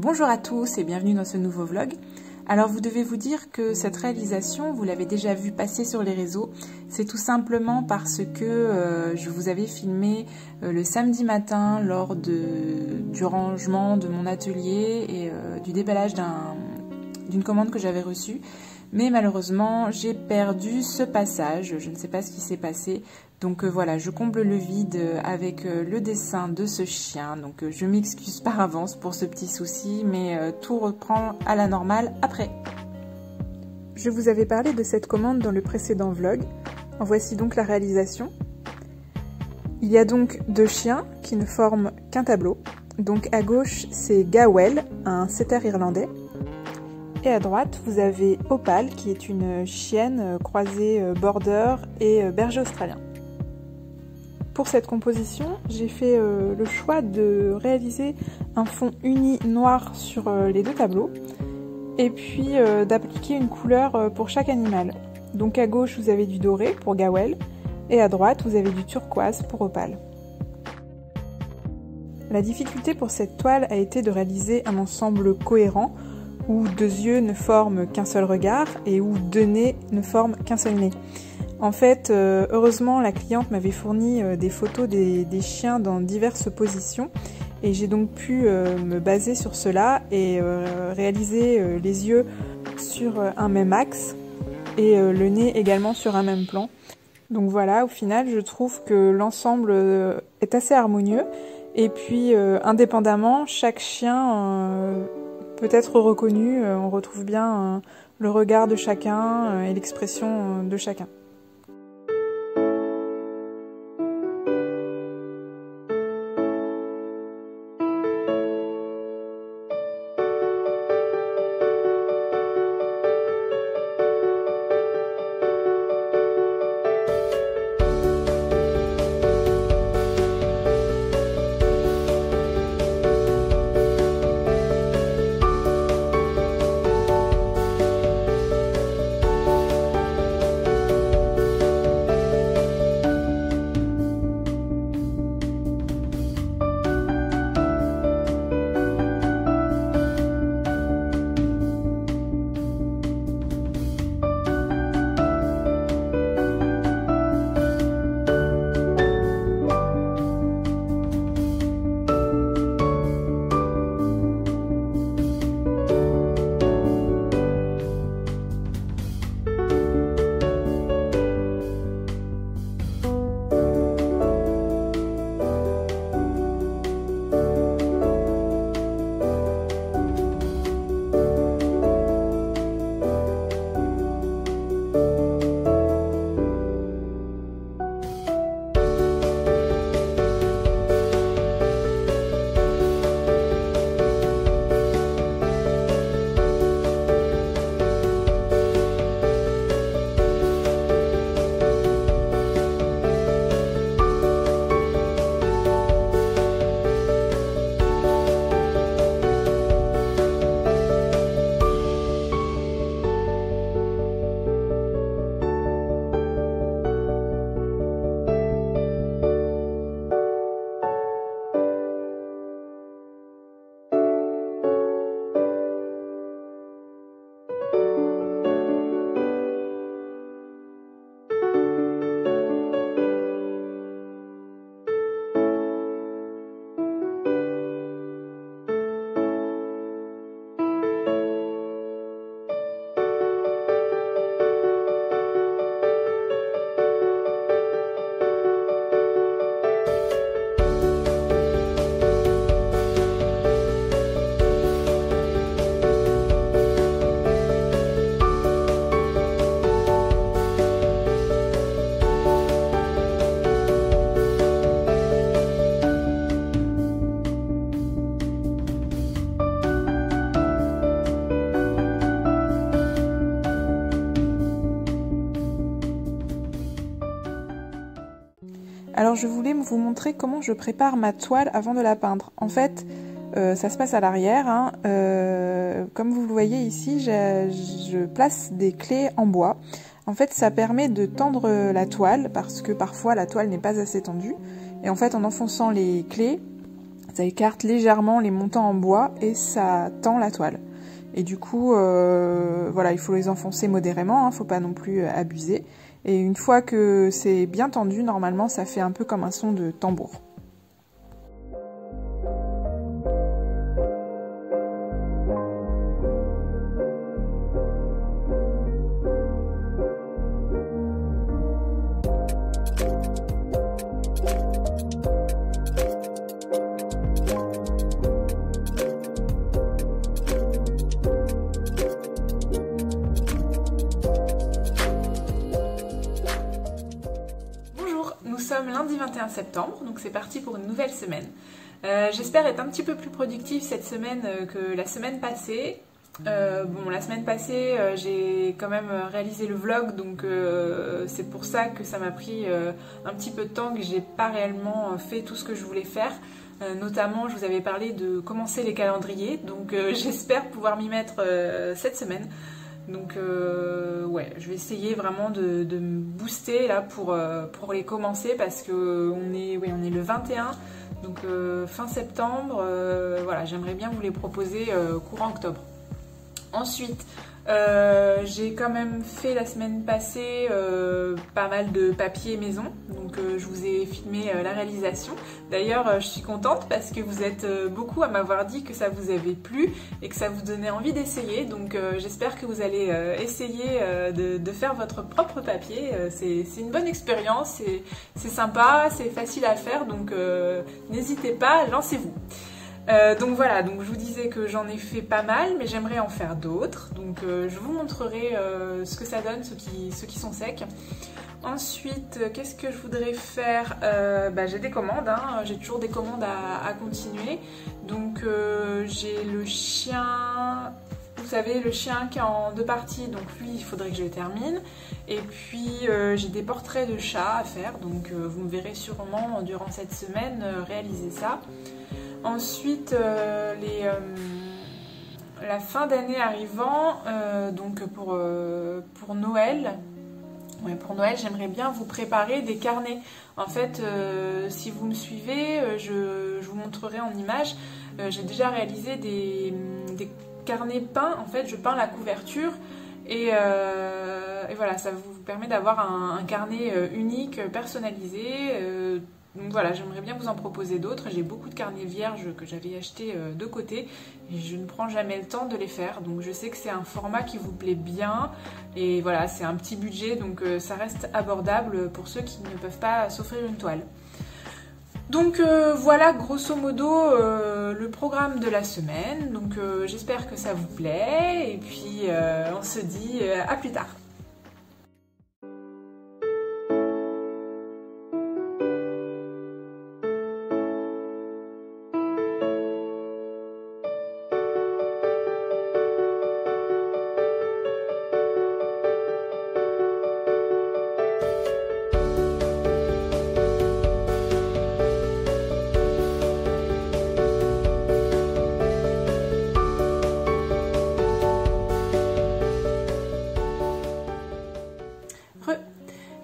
Bonjour à tous et bienvenue dans ce nouveau vlog. Alors vous devez vous dire que cette réalisation, vous l'avez déjà vue passer sur les réseaux. C'est tout simplement parce que je vous avais filmé le samedi matin lors du rangement de mon atelier et du déballage d'une commande que j'avais reçue. Mais malheureusement, j'ai perdu ce passage, je ne sais pas ce qui s'est passé. Donc voilà, je comble le vide avec le dessin de ce chien. Donc je m'excuse par avance pour ce petit souci, mais tout reprend à la normale après. Je vous avais parlé de cette commande dans le précédent vlog. En voici donc la réalisation. Il y a donc deux chiens qui ne forment qu'un tableau. Donc à gauche, c'est Gawel, un setter irlandais. Et à droite, vous avez Opal, qui est une chienne croisée border et berger australien. Pour cette composition, j'ai fait le choix de réaliser un fond uni noir sur les deux tableaux et puis d'appliquer une couleur pour chaque animal. Donc à gauche, vous avez du doré pour Gawel et à droite, vous avez du turquoise pour Opal. La difficulté pour cette toile a été de réaliser un ensemble cohérent où deux yeux ne forment qu'un seul regard et où deux nez ne forment qu'un seul nez. En fait, heureusement, la cliente m'avait fourni des photos des chiens dans diverses positions et j'ai donc pu me baser sur cela et réaliser les yeux sur un même axe et le nez également sur un même plan. Donc voilà, au final, je trouve que l'ensemble est assez harmonieux et puis indépendamment, chaque chien peut être reconnu, on retrouve bien le regard de chacun et l'expression de chacun. Alors je voulais vous montrer comment je prépare ma toile avant de la peindre. En fait, ça se passe à l'arrière. Hein. Comme vous le voyez ici, je place des clés en bois. En fait, ça permet de tendre la toile parce que parfois la toile n'est pas assez tendue. Et en fait, en enfonçant les clés, Ça écarte légèrement les montants en bois et ça tend la toile. Et du coup, voilà, il faut les enfoncer modérément, hein, faut pas non plus abuser. Et une fois que c'est bien tendu, normalement, ça fait un peu comme un son de tambour. Nous sommes lundi 21 septembre, donc c'est parti pour une nouvelle semaine. J'espère être un petit peu plus productive cette semaine que la semaine passée. La semaine passée, j'ai quand même réalisé le vlog, donc c'est pour ça que ça m'a pris un petit peu de temps, que j'ai pas réellement fait tout ce que je voulais faire. Notamment, je vous avais parlé de commencer les calendriers, donc j'espère pouvoir m'y mettre cette semaine. Donc ouais, je vais essayer vraiment de me booster là pour les commencer parce que on est le 21, donc fin septembre, voilà, j'aimerais bien vous les proposer courant octobre. Ensuite, j'ai quand même fait la semaine passée pas mal de papier maison, donc je vous ai filmé la réalisation. D'ailleurs, je suis contente parce que vous êtes beaucoup à m'avoir dit que ça vous avait plu et que ça vous donnait envie d'essayer, donc j'espère que vous allez essayer de faire votre propre papier. C'est une bonne expérience, c'est sympa, c'est facile à faire, donc n'hésitez pas, lancez-vous. Donc voilà, donc je vous disais que j'en ai fait pas mal, mais j'aimerais en faire d'autres. Donc je vous montrerai ce que ça donne, ceux qui sont secs. Ensuite, qu'est-ce que je voudrais faire? J'ai des commandes, hein, j'ai toujours des commandes à continuer. Donc j'ai le chien, vous savez, le chien qui est en 2 parties, donc lui il faudrait que je le termine. Et puis j'ai des portraits de chats à faire, donc vous me verrez sûrement durant cette semaine réaliser ça. Ensuite, la fin d'année arrivant, donc pour Noël, pour Noël, j'aimerais bien vous préparer des carnets. En fait, si vous me suivez, je vous montrerai en image. J'ai déjà réalisé des carnets peints. En fait, je peins la couverture et voilà, ça vous permet d'avoir un carnet unique, personnalisé. Donc voilà, j'aimerais bien vous en proposer d'autres. J'ai beaucoup de carnets vierges que j'avais achetés de côté et je ne prends jamais le temps de les faire. Donc je sais que c'est un format qui vous plaît bien et voilà, c'est un petit budget, donc ça reste abordable pour ceux qui ne peuvent pas s'offrir une toile. Donc voilà grosso modo le programme de la semaine. Donc j'espère que ça vous plaît et puis on se dit à plus tard.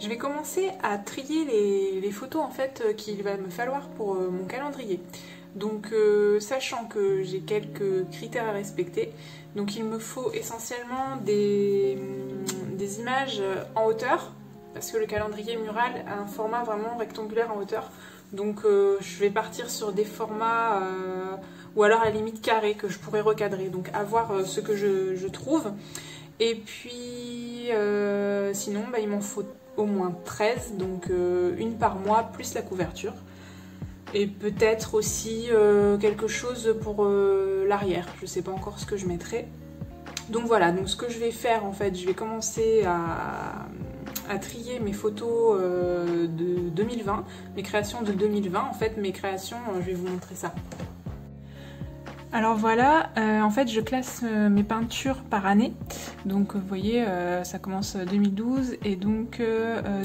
Je vais commencer à trier les photos en fait qu'il va me falloir pour mon calendrier. Donc sachant que j'ai quelques critères à respecter, donc il me faut essentiellement des images en hauteur, parce que le calendrier mural a un format vraiment rectangulaire en hauteur. Donc je vais partir sur des formats ou alors à la limite carré que je pourrais recadrer, donc à voir ce que je trouve. Et puis sinon il m'en faut au moins 13, donc une par mois plus la couverture. Et peut-être aussi quelque chose pour l'arrière, je sais pas encore ce que je mettrai. Donc voilà, donc ce que je vais faire en fait, je vais commencer à trier mes photos de 2020, mes créations de 2020. En fait mes créations, je vais vous montrer ça. Alors voilà, en fait je classe mes peintures par année, donc vous voyez ça commence 2012 et donc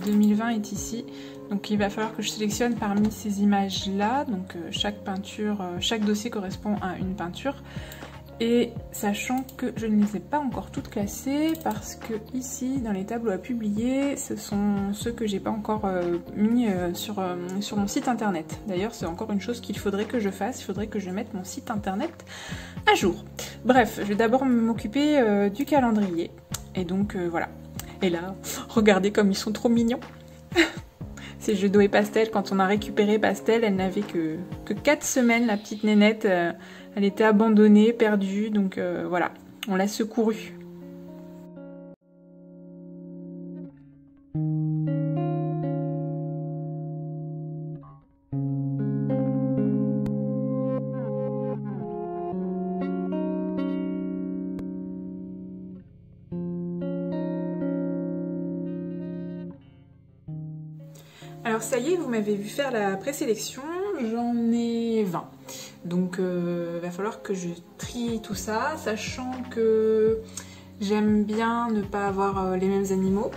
2020 est ici, donc il va falloir que je sélectionne parmi ces images là, donc chaque peinture, chaque dossier correspond à une peinture. Et sachant que je ne les ai pas encore toutes classées parce que ici dans les tableaux à publier, ce sont ceux que j'ai pas encore mis sur mon site internet. D'ailleurs c'est encore une chose qu'il faudrait que je fasse, il faudrait que je mette mon site internet à jour. Bref, je vais d'abord m'occuper du calendrier. Et donc voilà. Et là, regardez comme ils sont trop mignons. C'est Judo et Pastel, quand on a récupéré Pastel, elle n'avait que 4 semaines, la petite nénette. Elle était abandonnée, perdue, donc voilà, on l'a secourue. Alors ça y est, vous m'avez vu faire la présélection, j'en ai 20. Donc va falloir que je trie tout ça, sachant que j'aime bien ne pas avoir les mêmes animaux.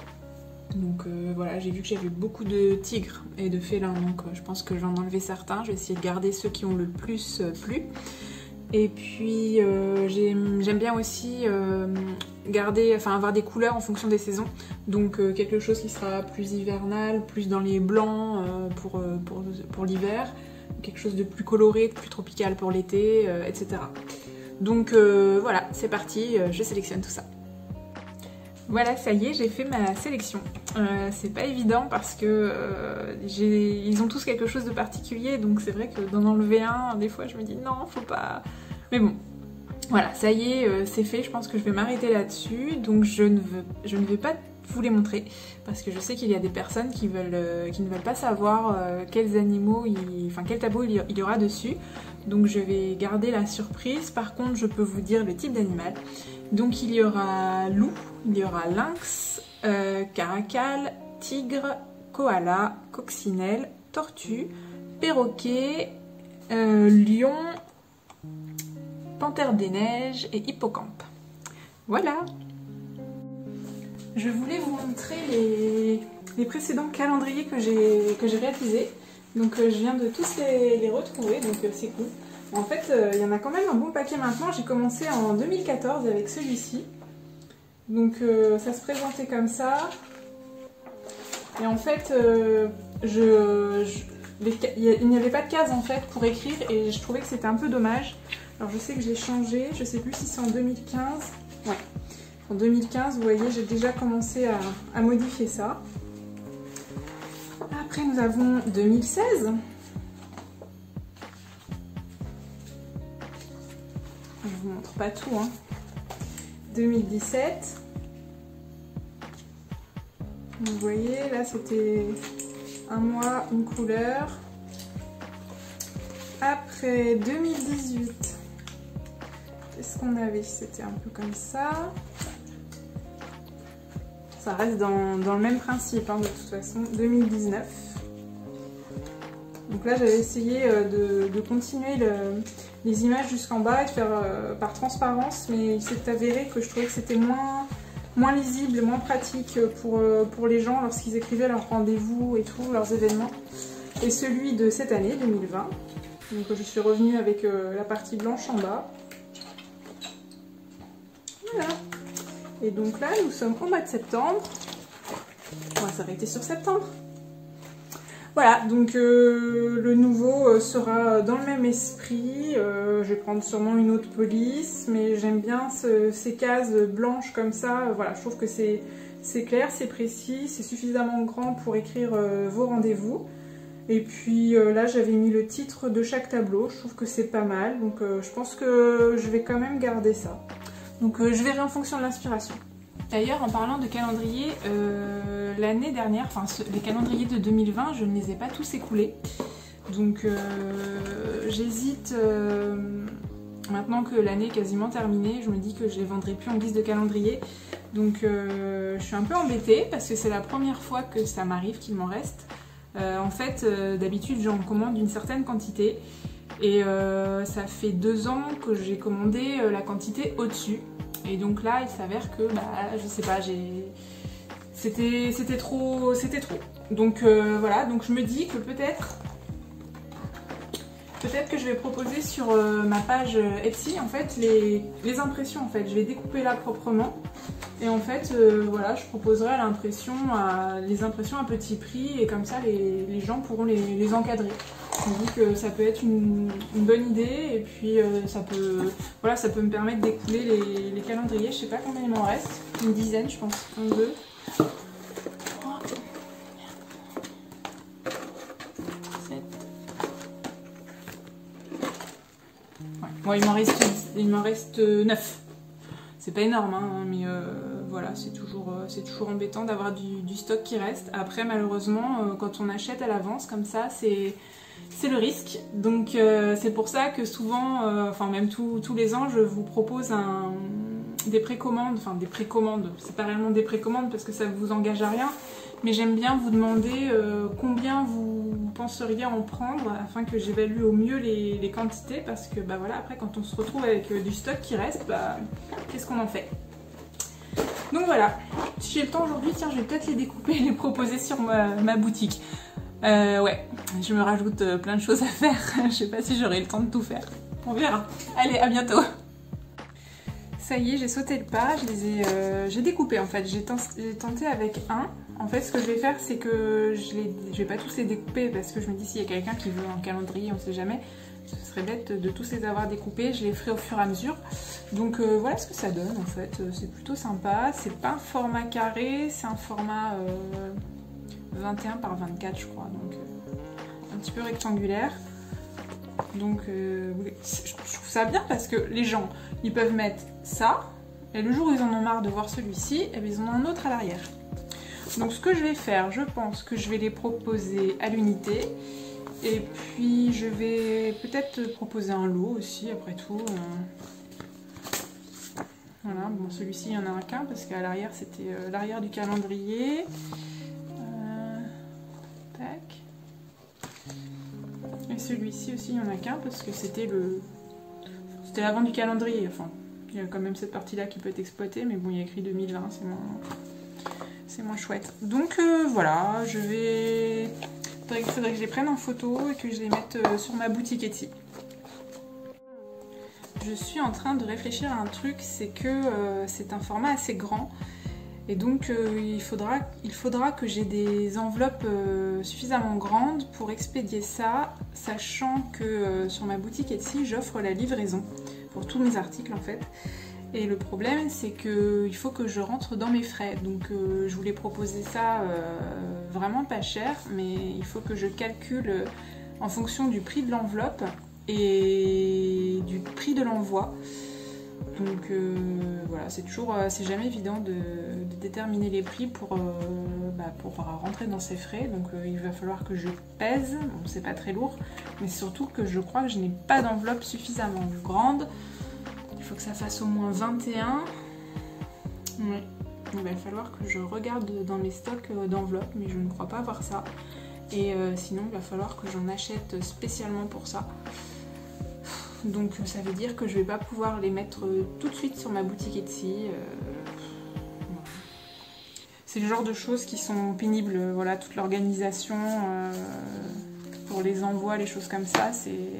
Donc voilà, j'ai vu que j'avais beaucoup de tigres et de félins, donc je pense que je vais en enlever certains. Je vais essayer de garder ceux qui ont le plus plu. Et puis j'aime bien aussi avoir des couleurs en fonction des saisons. Donc quelque chose qui sera plus hivernal, plus dans les blancs pour l'hiver, quelque chose de plus coloré, de plus tropical pour l'été, etc. Donc voilà, c'est parti, je sélectionne tout ça. Voilà, ça y est, j'ai fait ma sélection. C'est pas évident parce que ils ont tous quelque chose de particulier, donc c'est vrai que d'en enlever un, des fois je me dis non, faut pas... Mais bon, voilà, ça y est, c'est fait, je pense que je vais m'arrêter là-dessus, donc je ne vais pas vous les montrer, parce que je sais qu'il y a des personnes qui ne veulent pas savoir quels animaux, quel tableau il y aura dessus, donc je vais garder la surprise. Par contre, je peux vous dire le type d'animal. Donc il y aura loup, il y aura lynx, caracal, tigre, koala, coccinelle, tortue, perroquet, lion, panthère des neiges et hippocampe. Voilà. Je voulais vous montrer les précédents calendriers que j'ai réalisés. Donc je viens de tous les retrouver, donc c'est cool. En fait, il y en a quand même un bon paquet maintenant. J'ai commencé en 2014 avec celui-ci. Donc ça se présentait comme ça. Et en fait, il n'y avait pas de case en fait pour écrire et je trouvais que c'était un peu dommage. Alors je sais que je l'ai changé, je sais plus si c'est en 2015. Ouais, en 2015, vous voyez, j'ai déjà commencé à modifier ça. Après, nous avons 2016. Je vous montre pas tout, hein. 2017. Vous voyez, là c'était un mois, une couleur. Après 2018, qu'est-ce qu'on avait? C'était un peu comme ça. Ça reste dans le même principe, hein, de toute façon. 2019. Donc là, j'avais essayé de continuer les images jusqu'en bas et de faire par transparence, mais il s'est avéré que je trouvais que c'était moins lisible, moins pratique pour les gens lorsqu'ils écrivaient leurs rendez-vous et tout, leurs événements. Et celui de cette année, 2020. Donc je suis revenue avec la partie blanche en bas. Voilà. Et donc là, nous sommes au mois de septembre. On va s'arrêter sur septembre. Voilà, donc le nouveau sera dans le même esprit. Je vais prendre sûrement une autre police, mais j'aime bien ces cases blanches comme ça. Voilà, je trouve que c'est clair, c'est précis, c'est suffisamment grand pour écrire vos rendez-vous. Et puis là, j'avais mis le titre de chaque tableau. Je trouve que c'est pas mal, donc je pense que je vais quand même garder ça. Donc je verrai en fonction de l'inspiration. D'ailleurs, en parlant de calendrier, l'année dernière, enfin les calendriers de 2020, je ne les ai pas tous écoulés. Donc j'hésite, maintenant que l'année est quasiment terminée, je me dis que je les vendrai plus en guise de calendrier. Donc je suis un peu embêtée parce que c'est la première fois que ça m'arrive qu'il m'en reste. En fait, d'habitude j'en commande une certaine quantité. Et ça fait 2 ans que j'ai commandé la quantité au-dessus. Et donc là, il s'avère que, je sais pas, c'était trop. Donc voilà, donc je me dis que peut-être Peut-être que je vais proposer sur ma page Etsy en fait les impressions en fait. Je vais découper là proprement et en fait voilà, je proposerai les impressions à petit prix et comme ça les gens pourront les encadrer. Je me dis que ça peut être une bonne idée et puis ça peut me permettre d'écouler les calendriers. Je sais pas combien il m'en reste, une dizaine je pense, 1, 2. Bon, il m'en reste 9. C'est pas énorme, hein, mais voilà, c'est toujours embêtant d'avoir du stock qui reste. Après, malheureusement, quand on achète à l'avance comme ça, c'est le risque. Donc c'est pour ça que souvent, enfin même tous les ans, je vous propose des précommandes. Enfin des précommandes, c'est pas réellement des précommandes parce que ça vous engage à rien. Mais j'aime bien vous demander combien vous penseriez en prendre afin que j'évalue au mieux les quantités parce que bah voilà, après quand on se retrouve avec du stock qui reste, bah qu'est-ce qu'on en fait? Donc voilà, si j'ai le temps aujourd'hui, tiens, je vais peut-être les découper et les proposer sur ma boutique. Ouais, je me rajoute plein de choses à faire, je sais pas si j'aurai le temps de tout faire. On verra. Allez, à bientôt. Ça y est, j'ai sauté le pas, j'ai découpé en fait, j'ai tenté avec un. En fait, ce que je vais faire, c'est que je vais pas tous les découper parce que je me dis s'il y a quelqu'un qui veut un calendrier, on sait jamais, ce serait bête de tous les avoir découpés, je les ferai au fur et à mesure. Donc voilà ce que ça donne en fait, c'est plutôt sympa, c'est pas un format carré, c'est un format 21 par 24 je crois, donc un petit peu rectangulaire. Donc je trouve ça bien parce que les gens, ils peuvent mettre ça, et le jour où ils en ont marre de voir celui-ci, eh bien, ils en ont un autre à l'arrière. Donc ce que je vais faire, je pense que je vais les proposer à l'unité, et puis je vais peut-être proposer un lot aussi, après tout. Voilà, bon celui-ci il n'y en a qu'un parce qu'à l'arrière c'était l'arrière du calendrier. Tac. Et celui-ci aussi il n'y en a qu'un parce que c'était l'avant du calendrier, enfin il y a quand même cette partie-là qui peut être exploitée, mais bon il y a écrit 2020, c'est moins chouette. Donc voilà, il faudrait que je les prenne en photo et que je les mette sur ma boutique Etsy. Je suis en train de réfléchir à un truc, c'est que c'est un format assez grand et donc il faudra que j'ai des enveloppes suffisamment grandes pour expédier ça, sachant que sur ma boutique Etsy j'offre la livraison pour tous mes articles en fait. Et le problème c'est qu'il faut que je rentre dans mes frais, donc je voulais proposer ça vraiment pas cher, mais il faut que je calcule en fonction du prix de l'enveloppe et du prix de l'envoi. Donc voilà, c'est jamais évident de déterminer les prix pour rentrer dans ces frais, donc il va falloir que je pèse, bon c'est pas très lourd, mais surtout que je crois que je n'ai pas d'enveloppe suffisamment grande. Il faut que ça fasse au moins 21. Ouais. Il va falloir que je regarde dans mes stocks d'enveloppes, mais je ne crois pas avoir ça. Et sinon, il va falloir que j'en achète spécialement pour ça. Donc ça veut dire que je ne vais pas pouvoir les mettre tout de suite sur ma boutique Etsy. C'est le genre de choses qui sont pénibles. Voilà, toute l'organisation pour les envois, les choses comme ça,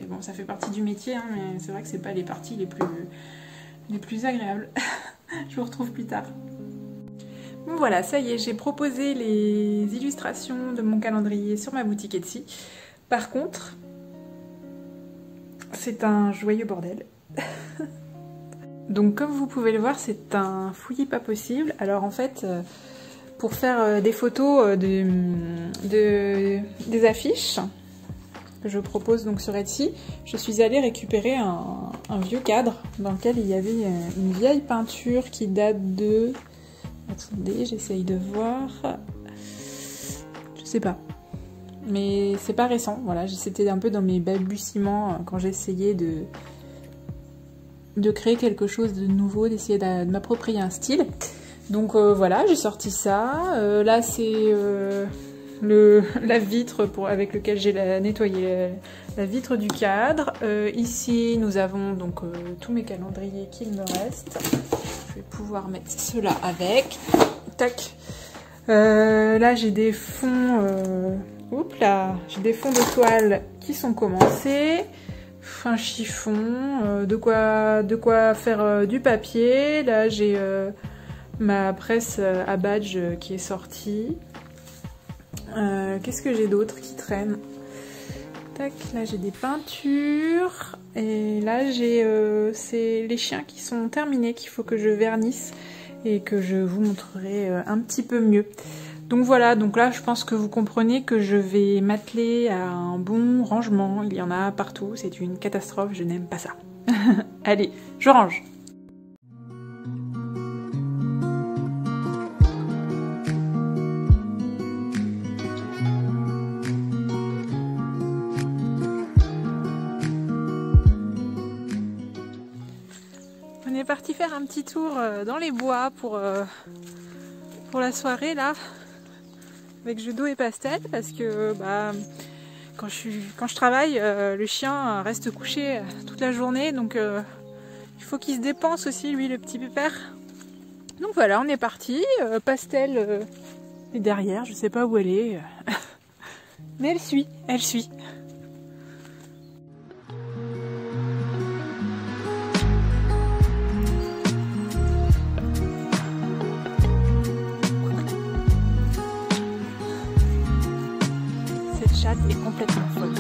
bon, ça fait partie du métier, hein, mais c'est vrai que c'est pas les parties les plus agréables. Je vous retrouve plus tard. Bon voilà, ça y est, j'ai proposé les illustrations de mon calendrier sur ma boutique Etsy. Par contre, c'est un joyeux bordel. Donc comme vous pouvez le voir, c'est un fouillis pas possible. Alors en fait, pour faire des photos des affiches que je propose donc sur Etsy, je suis allée récupérer un vieux cadre dans lequel il y avait une vieille peinture qui date de... Attendez, j'essaye de voir... Je sais pas. Mais c'est pas récent, voilà, c'était un peu dans mes balbutiements quand j'essayais de créer quelque chose de nouveau, d'essayer de m'approprier un style. Donc voilà, j'ai sorti ça. Là c'est la vitre avec lequel j'ai nettoyé la vitre du cadre. Ici nous avons donc tous mes calendriers qu'il me reste. Je vais pouvoir mettre cela avec. Tac. Là j'ai des fonds... Oups, là, j'ai des fonds de toile qui sont commencés. Un chiffon, de quoi faire du papier. Là, j'ai ma presse à badge qui est sortie. Qu'est-ce que j'ai d'autre qui traîne? Tac, là j'ai des peintures. Et là j'ai c'est les chiens qui sont terminés, qu'il faut que je vernisse et que je vous montrerai un petit peu mieux. Donc voilà, donc là je pense que vous comprenez que je vais m'atteler à un bon rangement. Il y en a partout, c'est une catastrophe, je n'aime pas ça. Allez, je range. On est parti faire un petit tour dans les bois pour la soirée là. Avec jeu d'eau et pastel parce que quand je travaille, le chien reste couché toute la journée, donc il faut qu'il se dépense aussi lui, le petit pépère. Donc voilà, on est parti. Pastel est derrière, je sais pas où elle est, mais elle suit. Chatte est complètement folle.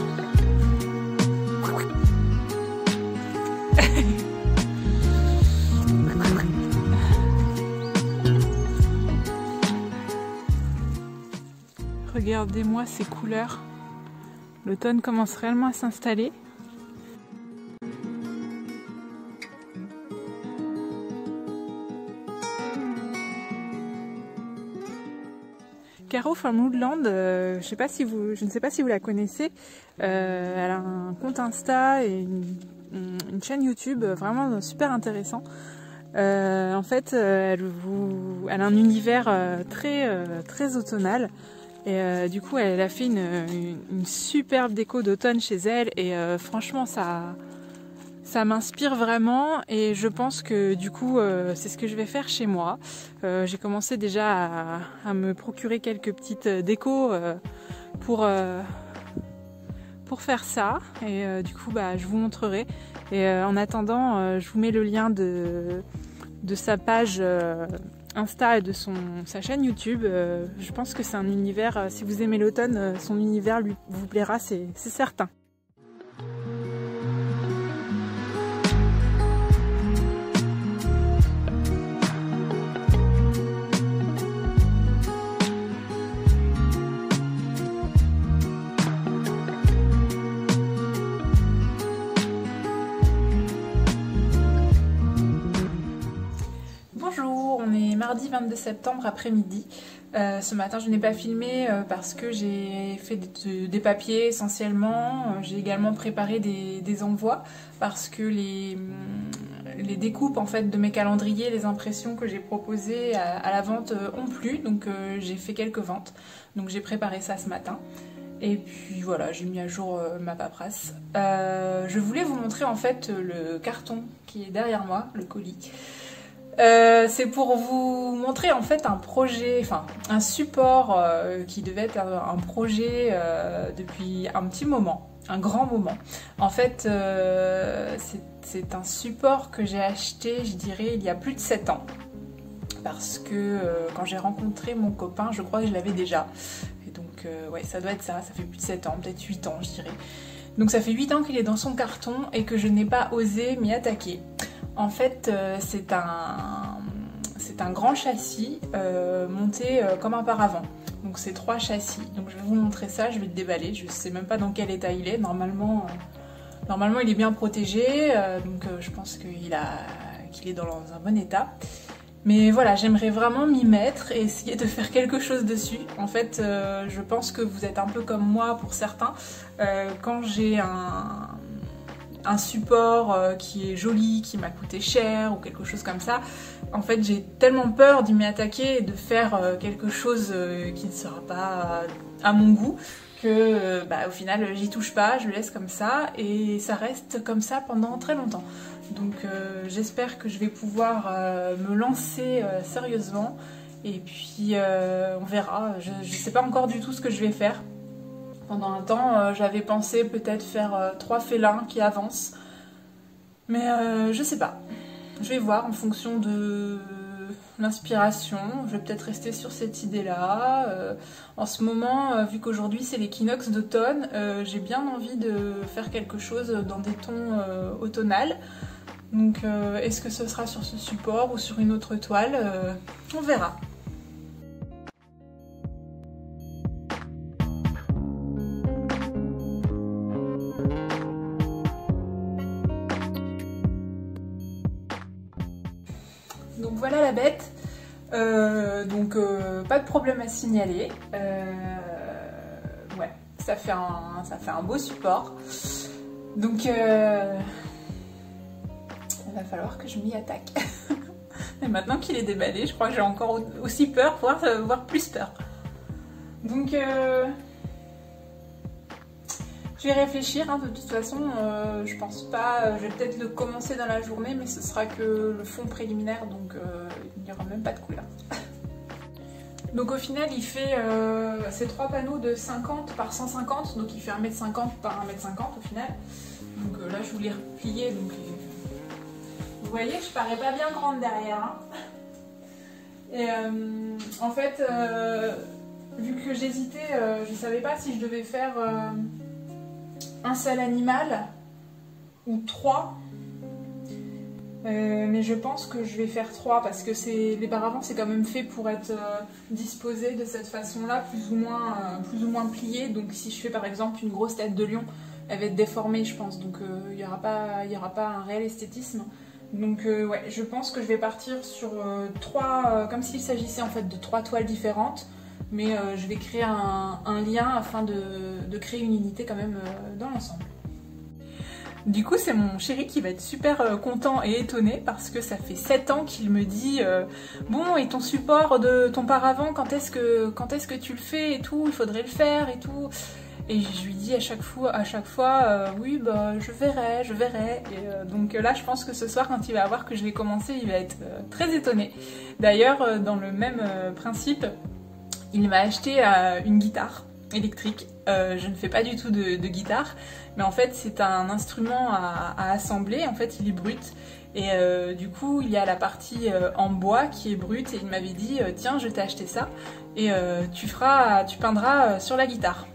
Regardez-moi ces couleurs. L'automne commence réellement à s'installer. Caro from Woodland, je ne sais pas si vous la connaissez. Elle a un compte Insta et une chaîne YouTube vraiment super intéressant. En fait, elle a un univers très automnal. Et du coup, elle a fait une superbe déco d'automne chez elle. Et franchement, ça m'inspire vraiment et je pense que du coup c'est ce que je vais faire chez moi. J'ai commencé déjà à me procurer quelques petites décos pour faire ça et du coup je vous montrerai. Et en attendant, je vous mets le lien de sa page Insta et de sa chaîne YouTube. Je pense que c'est un univers, si vous aimez l'automne, son univers vous plaira, c'est certain. Mardi 22 septembre après-midi. Ce matin je n'ai pas filmé parce que j'ai fait des papiers essentiellement. J'ai également préparé des envois parce que les découpes en fait de mes calendriers, les impressions que j'ai proposées à la vente ont plu, donc j'ai fait quelques ventes. Donc j'ai préparé ça ce matin. Et puis voilà, j'ai mis à jour ma paperasse. Je voulais vous montrer en fait le carton qui est derrière moi, le colis. C'est pour vous montrer en fait un projet, enfin un support qui devait être un projet depuis un petit moment, un grand moment. En fait, c'est un support que j'ai acheté, je dirais, il y a plus de 7 ans. Parce que quand j'ai rencontré mon copain, je crois que je l'avais déjà. Et donc, ouais, ça doit être ça fait plus de 7 ans, peut-être 8 ans, je dirais. Donc ça fait 8 ans qu'il est dans son carton et que je n'ai pas osé m'y attaquer. En fait, c'est un grand châssis monté comme un paravent. Donc c'est 3 châssis. Donc je vais vous montrer ça, je vais le déballer. Je ne sais même pas dans quel état il est. Normalement il est bien protégé. Donc je pense qu'il est dans un bon état. Mais voilà, j'aimerais vraiment m'y mettre et essayer de faire quelque chose dessus. En fait, je pense que vous êtes un peu comme moi pour certains. Quand j'ai un support qui est joli, qui m'a coûté cher ou quelque chose comme ça, en fait j'ai tellement peur d'y m'attaquer et de faire quelque chose qui ne sera pas à mon goût que au final j'y touche pas, je le laisse comme ça et ça reste comme ça pendant très longtemps. Donc j'espère que je vais pouvoir me lancer sérieusement et puis on verra. Je sais pas encore du tout ce que je vais faire. Pendant un temps, j'avais pensé peut-être faire 3 félins qui avancent. Mais je sais pas. Je vais voir en fonction de l'inspiration. Je vais peut-être rester sur cette idée-là. En ce moment, vu qu'aujourd'hui c'est l'équinoxe d'automne, j'ai bien envie de faire quelque chose dans des tons automnales. Donc est-ce que ce sera sur ce support ou sur une autre toile? On verra. Donc voilà la bête, pas de problème à signaler, ouais, ça fait un beau support, donc il va falloir que je m'y attaque. Et maintenant qu'il est déballé, je crois que j'ai encore aussi peur, voire plus peur. Donc je vais réfléchir, hein, de toute façon, je pense pas, je vais peut-être le commencer dans la journée, mais ce sera que le fond préliminaire, donc il n'y aura même pas de couleur. Donc au final, il fait ces 3 panneaux de 50 par 150, donc il fait 1m50 par 1m50 au final. Donc là, je vous l'ai replié, donc vous voyez, je parais pas bien grande derrière. Hein. Et en fait, vu que j'hésitais, je savais pas si je devais faire un seul animal ou 3, mais je pense que je vais faire 3 parce que les paravents c'est quand même fait pour être disposé de cette façon là, plus ou moins plié. Donc si je fais par exemple une grosse tête de lion, elle va être déformée je pense, donc il n'y aura pas un réel esthétisme. Donc ouais, je pense que je vais partir sur 3, comme s'il s'agissait en fait de 3 toiles différentes. Mais je vais créer un lien afin de créer une unité quand même dans l'ensemble. Du coup, c'est mon chéri qui va être super content et étonné parce que ça fait 7 ans qu'il me dit bon, et ton support de ton paravent, quand est-ce que tu le fais et tout, il faudrait le faire et tout. Et je lui dis à chaque fois oui, bah je verrai. Et donc là, je pense que ce soir, quand il va voir que je vais commencer, il va être très étonné. D'ailleurs, dans le même principe, il m'a acheté une guitare électrique. Je ne fais pas du tout de guitare, mais en fait c'est un instrument à assembler. En fait il est brut et du coup il y a la partie en bois qui est brute et il m'avait dit tiens, je t'ai acheté ça et tu peindras sur la guitare.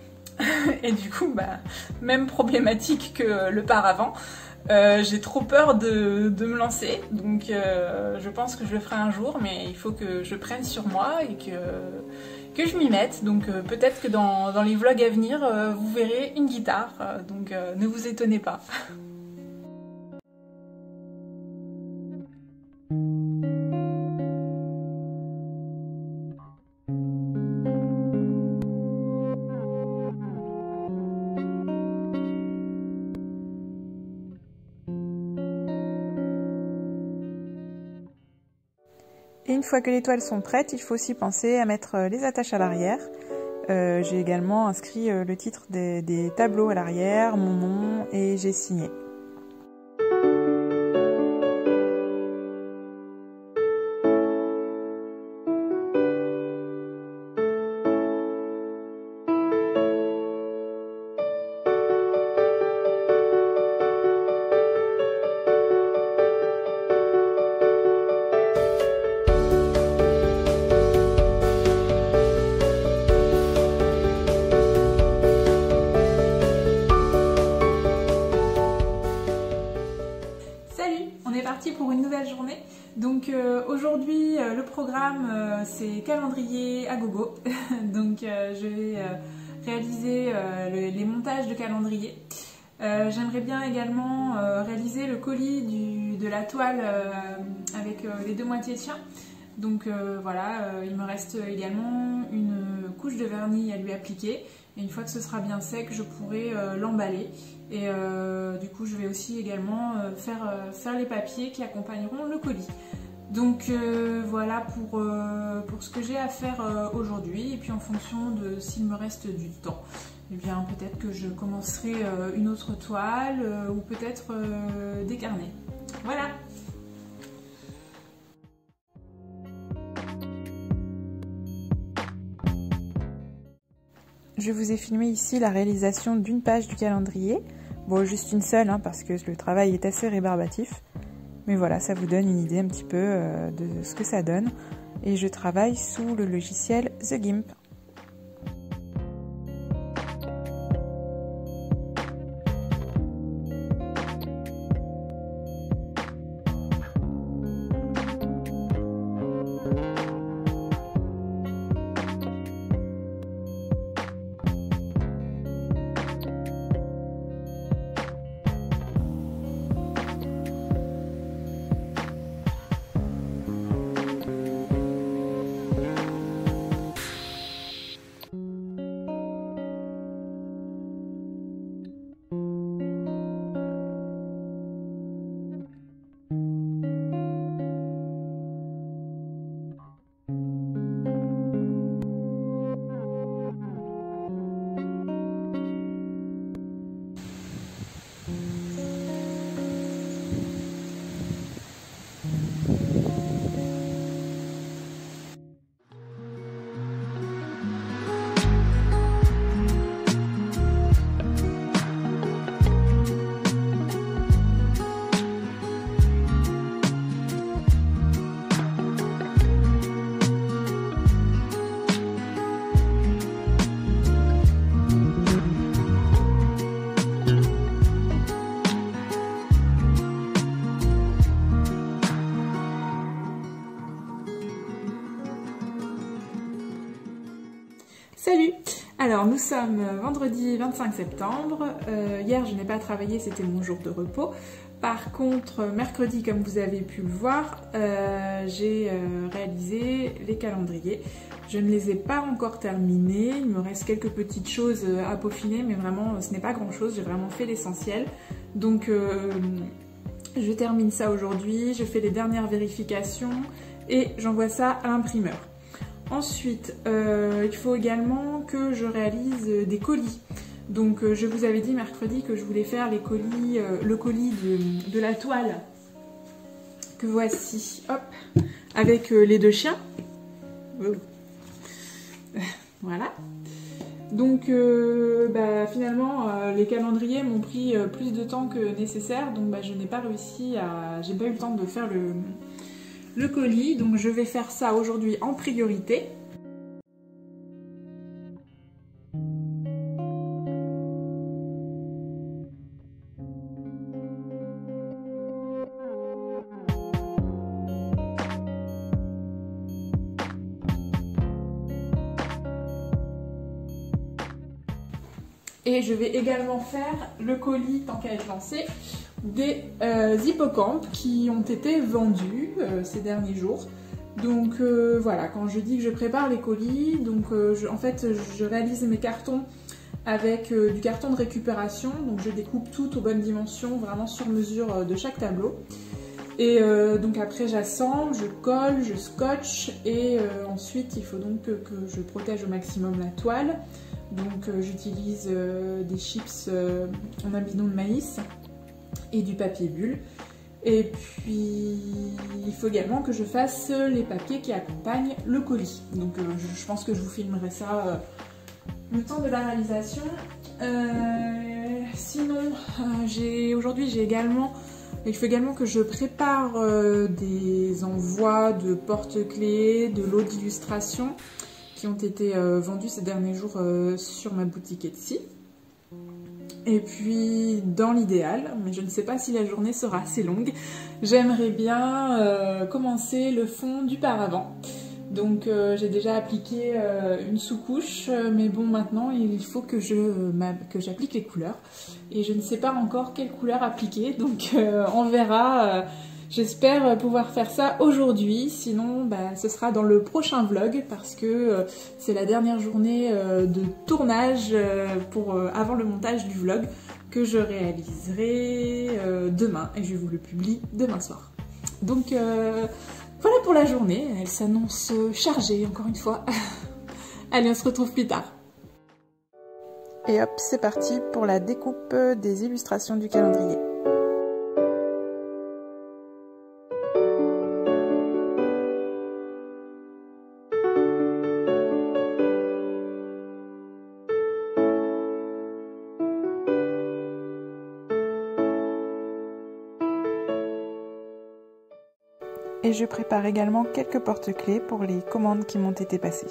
Et du coup bah, même problématique que le paravent. J'ai trop peur de me lancer, donc je pense que je le ferai un jour, mais il faut que je prenne sur moi et que je m'y mette. Donc peut-être que dans les vlogs à venir, vous verrez une guitare, donc ne vous étonnez pas. Et une fois que les toiles sont prêtes, il faut aussi penser à mettre les attaches à l'arrière. J'ai également inscrit le titre des tableaux à l'arrière, mon nom, et j'ai signé. Pour une nouvelle journée. Donc aujourd'hui le programme c'est calendrier à gogo. Donc je vais réaliser les montages de calendrier. J'aimerais bien également réaliser le colis de la toile avec les 2 moitiés de chien. Donc voilà, il me reste également une couche de vernis à lui appliquer. Et une fois que ce sera bien sec, je pourrai l'emballer. Et du coup, je vais aussi également faire les papiers qui accompagneront le colis. Donc voilà pour ce que j'ai à faire aujourd'hui. Et puis en fonction de s'il me reste du temps, eh bien peut-être que je commencerai une autre toile ou peut-être des carnets. Voilà! je vous ai filmé ici la réalisation d'une page du calendrier. Bon, juste une seule, hein, parce que le travail est assez rébarbatif. Mais voilà, ça vous donne une idée un petit peu de ce que ça donne. Et je travaille sous le logiciel The Gimp. Salut! Alors nous sommes vendredi 25 septembre, hier je n'ai pas travaillé, c'était mon jour de repos. Par contre mercredi, comme vous avez pu le voir, j'ai réalisé les calendriers. Je ne les ai pas encore terminés, il me reste quelques petites choses à peaufiner, mais vraiment ce n'est pas grand chose, j'ai vraiment fait l'essentiel. Donc je termine ça aujourd'hui, je fais les dernières vérifications et j'envoie ça à l'imprimeur. Ensuite, il faut également que je réalise des colis. Donc je vous avais dit mercredi que je voulais faire les colis, le colis de la toile que voici, hop, avec les deux chiens. Voilà. Donc finalement les calendriers m'ont pris plus de temps que nécessaire, donc je n'ai pas réussi à... j'ai pas eu le temps de faire le colis, donc je vais faire ça aujourd'hui en priorité. Et je vais également faire le colis, tant qu'à être lancé, des hippocampes qui ont été vendus ces derniers jours. Donc voilà, quand je dis que je prépare les colis, donc en fait je réalise mes cartons avec du carton de récupération. Donc je découpe tout aux bonnes dimensions, vraiment sur mesure de chaque tableau. Et donc après j'assemble, je colle, je scotche et ensuite il faut donc que je protège au maximum la toile. Donc j'utilise des chips en amidon de maïs et du papier bulle. Et puis il faut également que je fasse les papiers qui accompagnent le colis. Donc je pense que je vous filmerai ça le temps de la réalisation. Sinon aujourd'hui il faut également que je prépare des envois de porte-clés, de lots d'illustration qui ont été vendus ces derniers jours sur ma boutique Etsy. Et puis dans l'idéal, mais je ne sais pas si la journée sera assez longue, j'aimerais bien commencer le fond du paravent. Donc j'ai déjà appliqué une sous-couche, mais bon maintenant il faut que j'applique les couleurs. Et je ne sais pas encore quelle couleur appliquer, donc on verra. J'espère pouvoir faire ça aujourd'hui, sinon ce sera dans le prochain vlog parce que c'est la dernière journée de tournage avant le montage du vlog que je réaliserai demain et je vous le publie demain soir. Donc voilà pour la journée, elle s'annonce chargée encore une fois. Allez, on se retrouve plus tard. Et hop, c'est parti pour la découpe des illustrations du calendrier. et je prépare également quelques porte-clés pour les commandes qui m'ont été passées.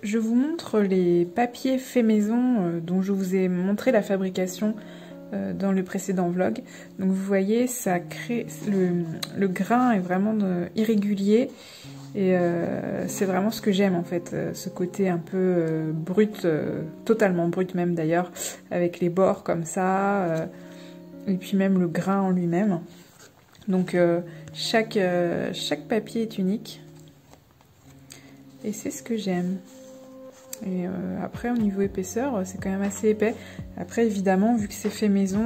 Je vous montre les papiers faits maison dont je vous ai montré la fabrication dans le précédent vlog. Donc vous voyez, ça crée le grain est vraiment irrégulier et c'est vraiment ce que j'aime en fait, ce côté un peu brut, totalement brut même d'ailleurs, avec les bords comme ça et puis même le grain en lui-même. Donc chaque papier est unique et c'est ce que j'aime. Et après au niveau épaisseur c'est quand même assez épais. Après évidemment vu que c'est fait maison,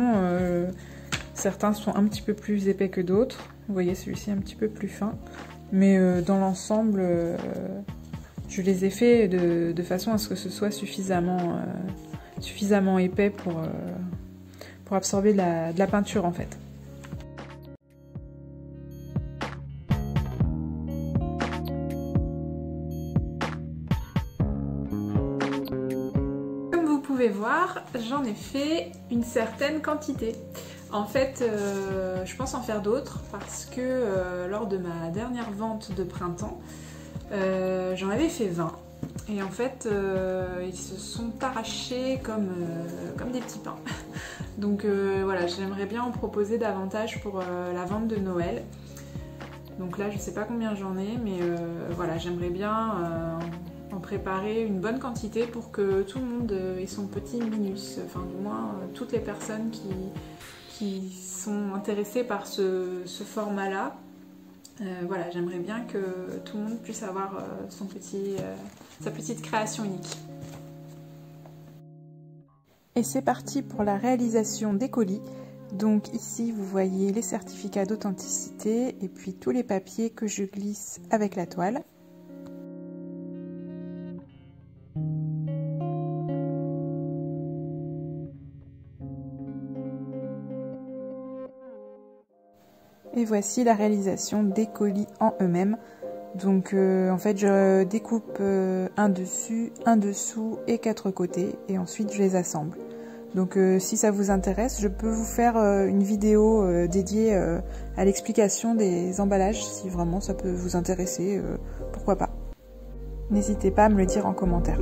certains sont un petit peu plus épais que d'autres. Vous voyez celui-ci un petit peu plus fin. Mais dans l'ensemble je les ai fait de façon à ce que ce soit suffisamment épais pour absorber de la peinture en fait. Voir, j'en ai fait une certaine quantité. En fait, je pense en faire d'autres parce que lors de ma dernière vente de printemps, j'en avais fait 20. Et en fait, ils se sont arrachés comme des petits pains. Donc voilà, j'aimerais bien en proposer davantage pour la vente de Noël. Donc là, je sais pas combien j'en ai, mais voilà, j'aimerais bien en préparer une bonne quantité pour que tout le monde ait son petit minus, enfin du moins toutes les personnes qui sont intéressées par ce format là. Voilà, j'aimerais bien que tout le monde puisse avoir sa petite création unique. Et c'est parti pour la réalisation des colis. Donc ici vous voyez les certificats d'authenticité et puis tous les papiers que je glisse avec la toile. Et voici la réalisation des colis en eux-mêmes. Donc en fait je découpe un dessus, un dessous et 4 côtés et ensuite je les assemble. Donc si ça vous intéresse, je peux vous faire une vidéo dédiée à l'explication des emballages si vraiment ça peut vous intéresser, pourquoi pas. N'hésitez pas à me le dire en commentaire.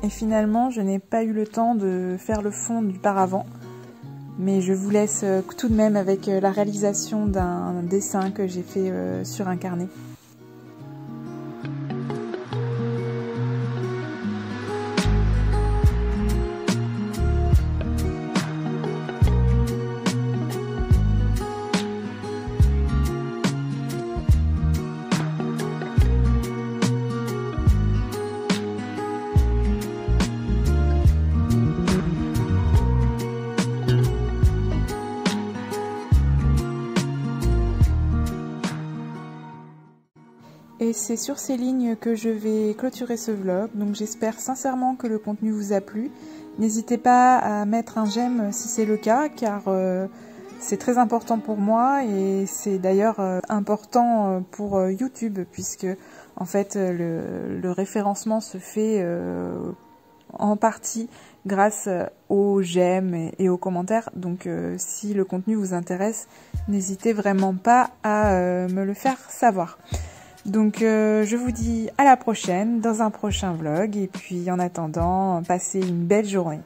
et finalement je n'ai pas eu le temps de faire le fond du paravent. Mais je vous laisse tout de même avec la réalisation d'un dessin que j'ai fait sur un carnet. Et c'est sur ces lignes que je vais clôturer ce vlog, donc j'espère sincèrement que le contenu vous a plu. N'hésitez pas à mettre un j'aime si c'est le cas, car c'est très important pour moi et c'est d'ailleurs important pour YouTube, puisque en fait le référencement se fait en partie grâce aux j'aime et aux commentaires. Donc si le contenu vous intéresse, n'hésitez vraiment pas à me le faire savoir. Donc je vous dis à la prochaine dans un prochain vlog et puis en attendant, passez une belle journée.